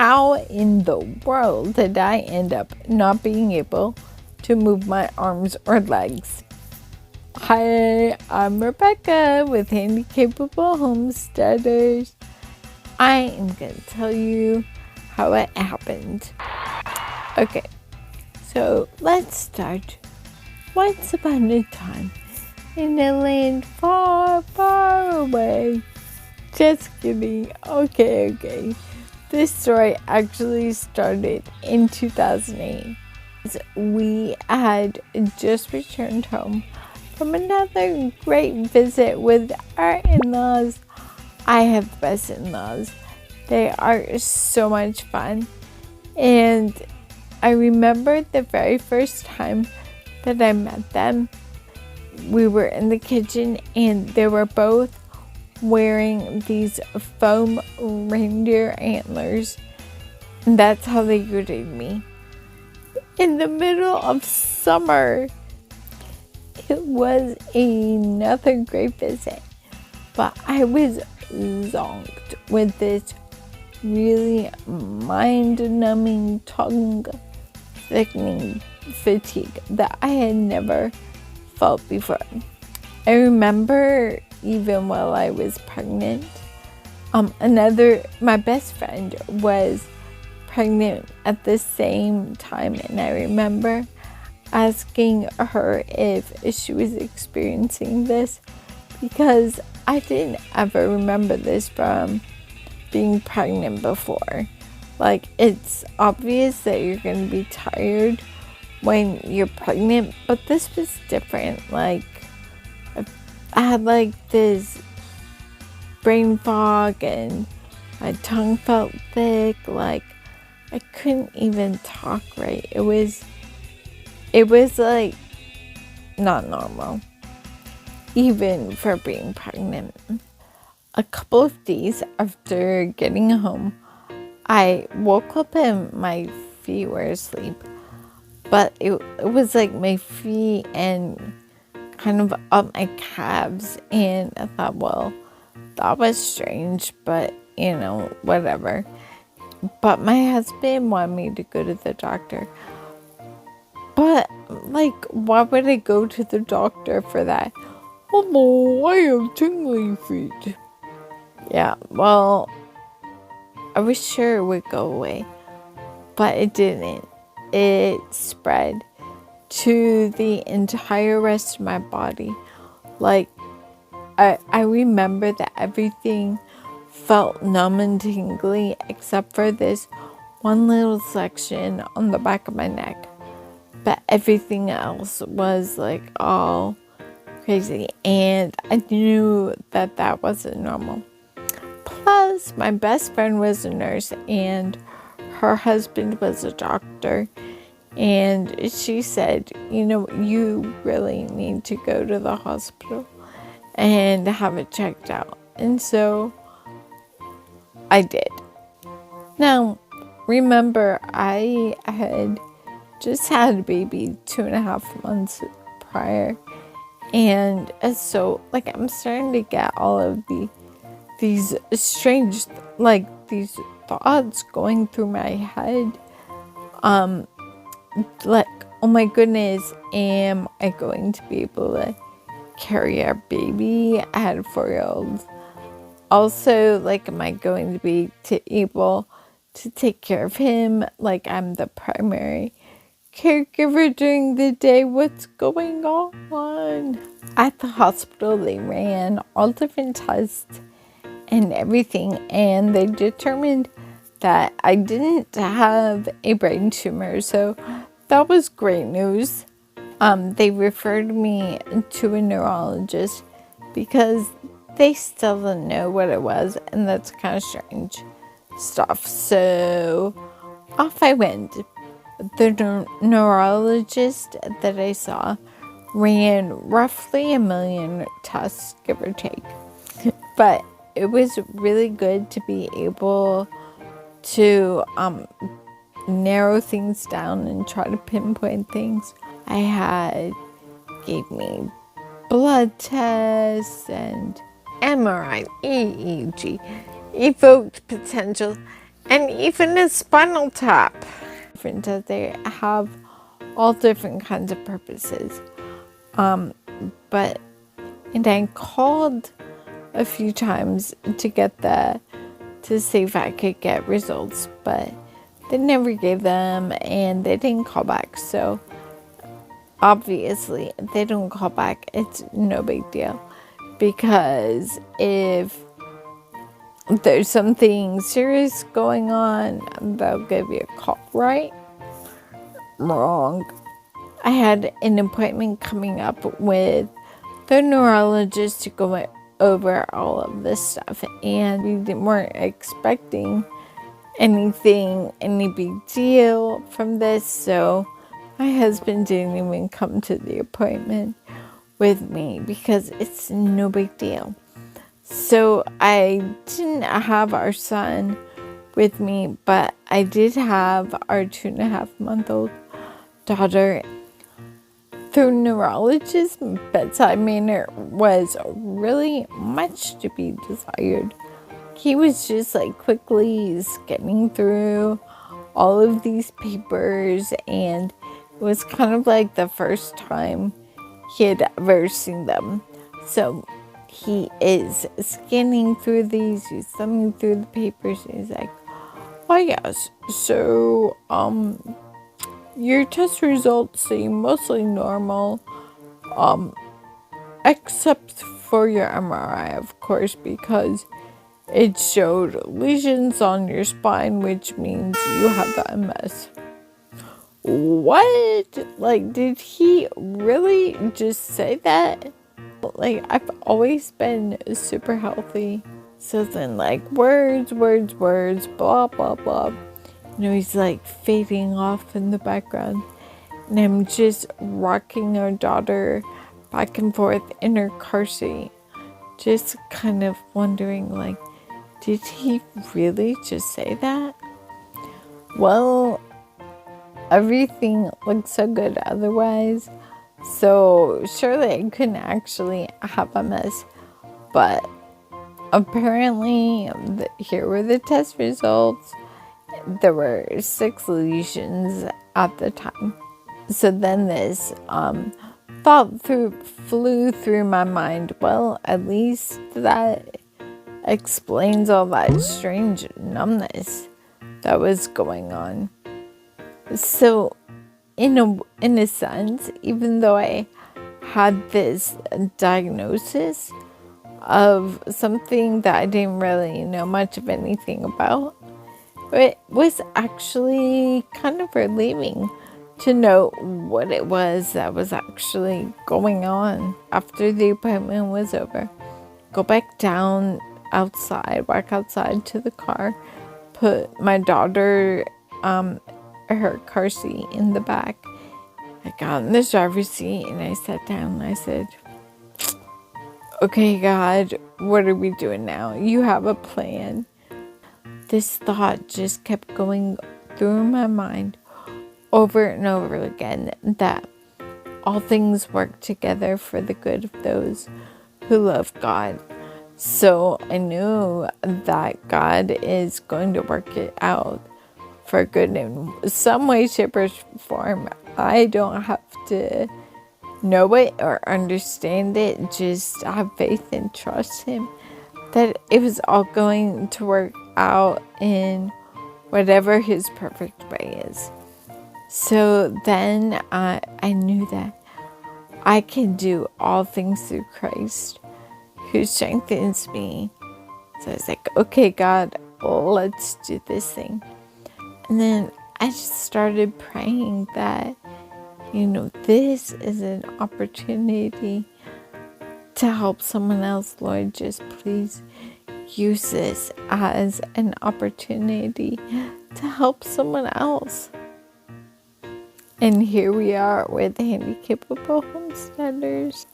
how in the world did I end up not being able to move my arms or legs? Hi, I'm Rebecca with HandyCapable Homesteaders. I am going to tell you how it happened. Okay, so let's start. Once upon a time, in a land far, far away. Just kidding. Okay. This story actually started in 2008. We had just returned home from another great visit with our in-laws. I have the best in-laws. They are so much fun. And I remember the very first time that I met them. We were in the kitchen and they were both wearing these foam reindeer antlers. And that's how they greeted me. In the middle of summer. It was another great visit, but I was zonked with this really mind-numbing, tongue-thickening fatigue that I had never felt before. I remember even while I was pregnant, my best friend was pregnant at the same time, and I remember asking her if she was experiencing this because I didn't ever remember this from being pregnant before. Like, it's obvious that you're going to be tired when you're pregnant, but this was different. Like, I had like this brain fog and my tongue felt thick. Like, I couldn't even talk right. It was like not normal, even for being pregnant. A couple of days after getting home, I woke up and my feet were asleep, but it was like my feet and kind of up my calves, and I thought, well, that was strange, but whatever. But my husband wanted me to go to the doctor. But, like, why would I go to the doctor for that? Oh no, I have tingly feet. Yeah, well, I was sure it would go away, but it didn't. It spread to the entire rest of my body. Like, I remember that everything felt numb and tingly except for this one little section on the back of my neck. But everything else was like all crazy. And I knew that that wasn't normal. Plus, my best friend was a nurse and her husband was a doctor. And she said, you really need to go to the hospital and have it checked out. And so I did. Now, remember, I had just had a baby 2.5 months prior, and so like I'm starting to get all of these strange these thoughts going through my head, like, oh my goodness, am I going to be able to carry our baby? I had a 4-year-old. Also, like, am I going to be able to take care of him? Like, I'm the primary caregiver during the day. What's going on? At the hospital, they ran all different tests and everything, and they determined that I didn't have a brain tumor, so that was great news. They referred me to a neurologist because they still didn't know what it was, and that's kind of strange stuff. So off I went. The neurologist that I saw ran roughly 1 million tests, give or take. But it was really good to be able to narrow things down and try to pinpoint things. Gave me blood tests and MRI, EEG, evoked potential and even a spinal tap. Different as they have all different kinds of purposes. But and I called a few times to see if I could get results, but they never gave them and they didn't call back. So obviously, if they don't call back, it's no big deal, because if there's something serious going on, they'll give you a call, right? Wrong. I had an appointment coming up with the neurologist to go over all of this stuff, and we weren't expecting any big deal from this, so my husband didn't even come to the appointment with me because it's no big deal. So I didn't have our son with me, but I did have our 2.5-month-old daughter. The neurologist's bedside manner was really much to be desired. He was just like quickly skimming through all of these papers, and it was kind of like the first time he had ever seen them. So he is scanning through these, he's thumbing through the papers, and he's like, "Oh yes, so your test results seem mostly normal, except for your MRI, of course, because it showed lesions on your spine, which means you have the MS." What? Like, did he really just say that? Like, I've always been super healthy. So then, like, words, blah, blah, blah. He's like fading off in the background. And I'm just rocking our daughter back and forth in her car seat. Just kind of wondering, like, did he really just say that? Well, everything looked so good otherwise. So surely I couldn't actually have MS. But apparently, here were the test results. There were 6 lesions at the time. So then this thought flew through my mind. Well, at least that explains all that strange numbness that was going on. So in a sense, even though I had this diagnosis of something that I didn't really know much of anything about, it was actually kind of relieving to know what it was that was actually going on. After the appointment was over, go back down outside, walk outside to the car, put my daughter her car seat in the back. I got in the driver's seat and I sat down and I said, "Okay, God, what are we doing now? You have a plan." This thought just kept going through my mind over and over again, that all things work together for the good of those who love God. So I knew that God is going to work it out for good in some way, shape, or form. I don't have to know it or understand it, just have faith and trust Him that it was all going to work out in whatever His perfect way is. So then I knew that I can do all things through Christ who strengthens me. So I was like, "Okay, God, let's do this thing." And then I just started praying that, this is an opportunity to help someone else. Lord, just please use this as an opportunity to help someone else. And here we are with HandyCapable Homesteaders.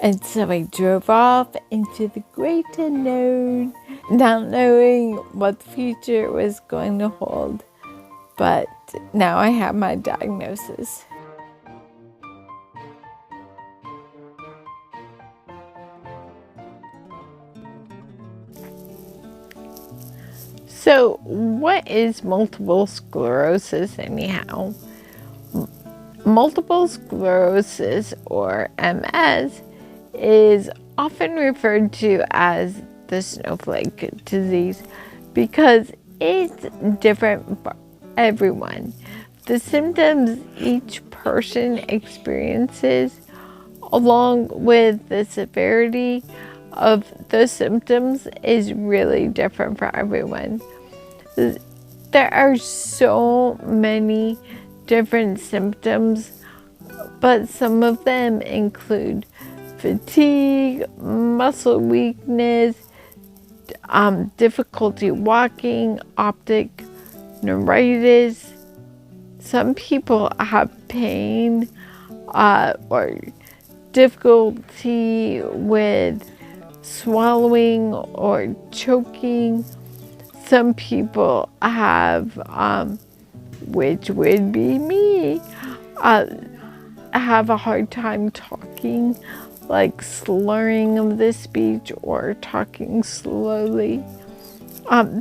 And so I drove off into the great unknown, not knowing what the future was going to hold. But now I have my diagnosis. So, what is multiple sclerosis anyhow? Multiple sclerosis, or MS, is often referred to as the snowflake disease because it's different for everyone. The symptoms each person experiences, along with the severity of the symptoms, is really different for everyone. There are so many different symptoms, but some of them include fatigue, muscle weakness, difficulty walking, optic neuritis. Some people have pain or difficulty with swallowing or choking. Some people have, which would be me, have a hard time talking, like slurring of the speech or talking slowly.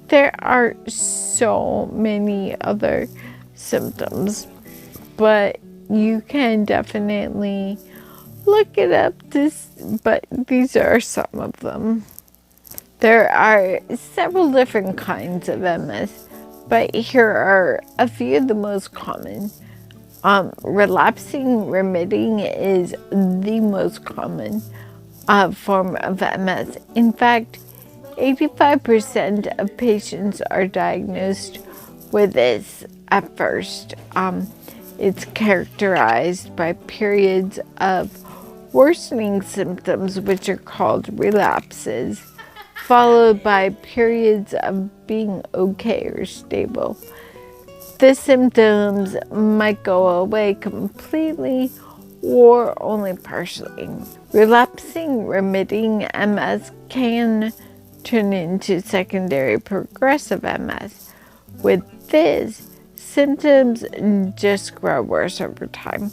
There are so many other symptoms, but you can definitely look it up, but these are some of them. There are several different kinds of MS, but here are a few of the most common. Relapsing remitting is the most common form of MS. In fact, 85% of patients are diagnosed with this at first. It's characterized by periods of worsening symptoms, which are called relapses, followed by periods of being okay or stable. The symptoms might go away completely or only partially. Relapsing remitting MS can turn into secondary progressive MS. With this, symptoms just grow worse over time.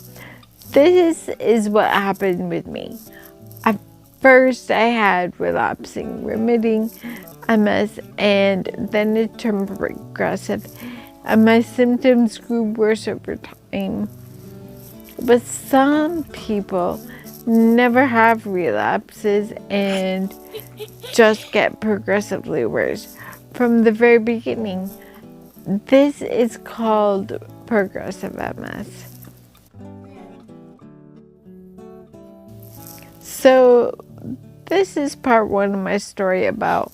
This is what happened with me. At first, I had relapsing remitting MS, and then it turned progressive, and my symptoms grew worse over time. But some people never have relapses and just get progressively worse from the very beginning. This is called progressive MS. So this is part one of my story about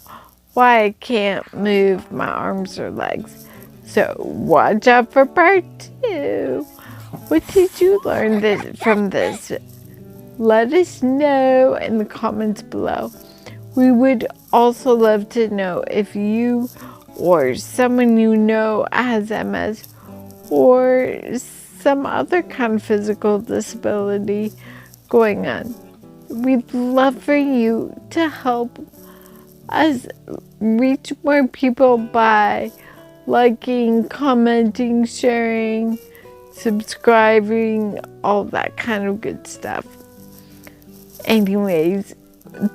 why I can't move my arms or legs. So watch out for part two. What did you learn from this? Let us know in the comments below. We would also love to know if you or someone you know has MS or some other kind of physical disability going on. We'd love for you to help us reach more people by liking, commenting, sharing, subscribing, all that kind of good stuff. Anyways,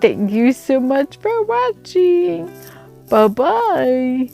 thank you so much for watching. Bye-bye.